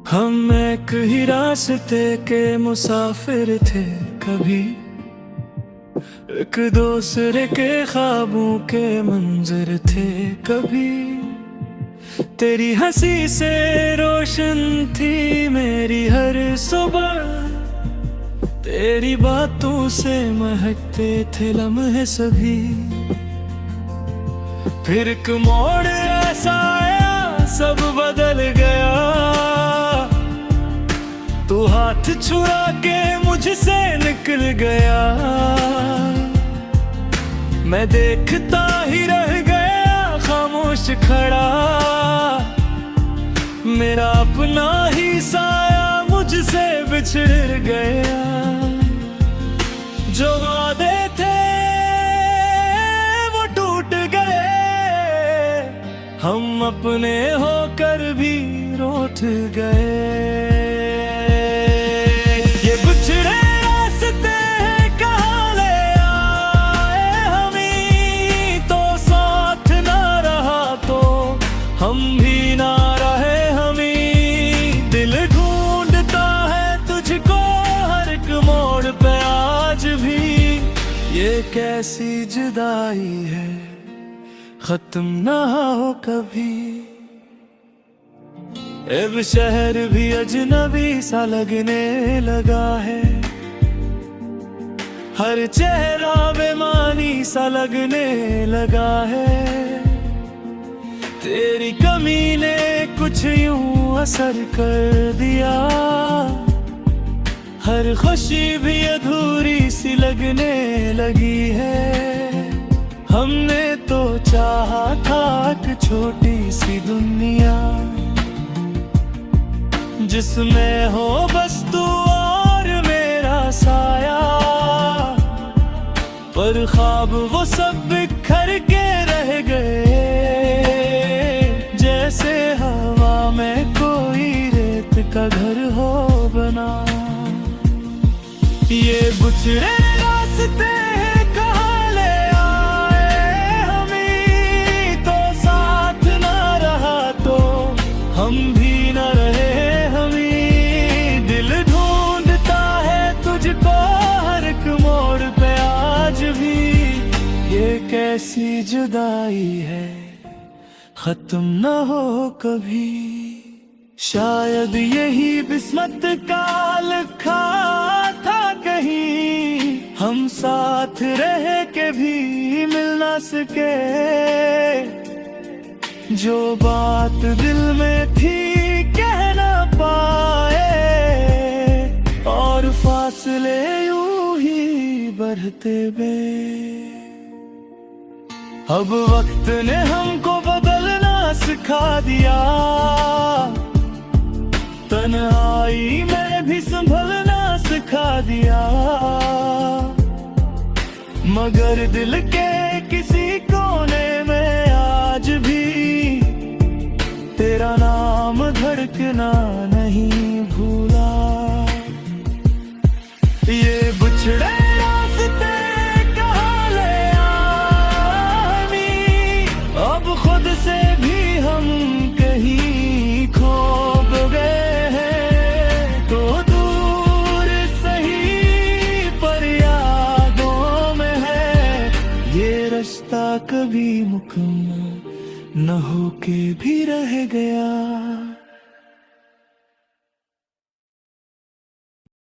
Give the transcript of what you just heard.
हम एक ही रास्ते के मुसाफिर थे कभी, एक दूसरे के ख्वाबों के मंजर थे कभी। तेरी हंसी से रोशन थी मेरी हर सुबह, तेरी बातों से महकते थे लम्हे सभी। फिर एक मोड़ ऐसा आया सब बदल गया, तू हाथ छुड़ा के मुझसे निकल गया। मैं देखता ही रह गया खामोश खड़ा, मेरा अपना ही साया मुझसे बिछड़ गया। जो वादे थे वो टूट गए, हम अपने होकर भी रूठ गए। ये बिछड़े रास्ते कहाँ ले आए हमें, तो साथ ना रहा तो हम भी ना रहे हमें। दिल ढूंढता है तुझको हर एक मोड़ पे आज भी। ये कैसी जुदाई है खत्म ना हो कभी। अब शहर भी अजनबी सा लगने लगा है, हर चेहरा बेमानी सा लगने लगा है। तेरी कमी ने कुछ यूं असर कर दिया, हर खुशी भी अधूरी सी लगने लगी है। हमने तो चाहा था एक छोटी सी दुनिया, जिसमें हो बस तू और मेरा साया। पर ख्वाब वो सब बिखर के रह गए, जैसे हवा में कोई रेत का घर हो बना। ये बिछड़े रास्ते कहाँ ले आए हमें, तो साथ ना रहा तो हम भी न रहे हमें। दिल ढूंढता है तुझको हर एक मोड़ पे आज भी। ये कैसी जुदाई है खत्म न हो कभी। शायद यही किस्मत का लिखा था कहीं, हम साथ रह के भी मिल ना सके। जो बात दिल में थी कह ना पाए, और फासले यूं ही बढ़ते गए। अब वक्त ने हमको बदलना सिखा दिया, तन्हाई में भी संभलना सिखा दिया। मगर दिल के किसी कोने में आज भी तेरा नाम धड़कना नहीं भूला। ये बिछड़े रास्ते कहाँ ले आए, अब खुद से भी हम कहीं खो गए हैं। तो दूर सही पर यादों में है, ये रास्ता कभी मुकम्मल न होके भी रह गया।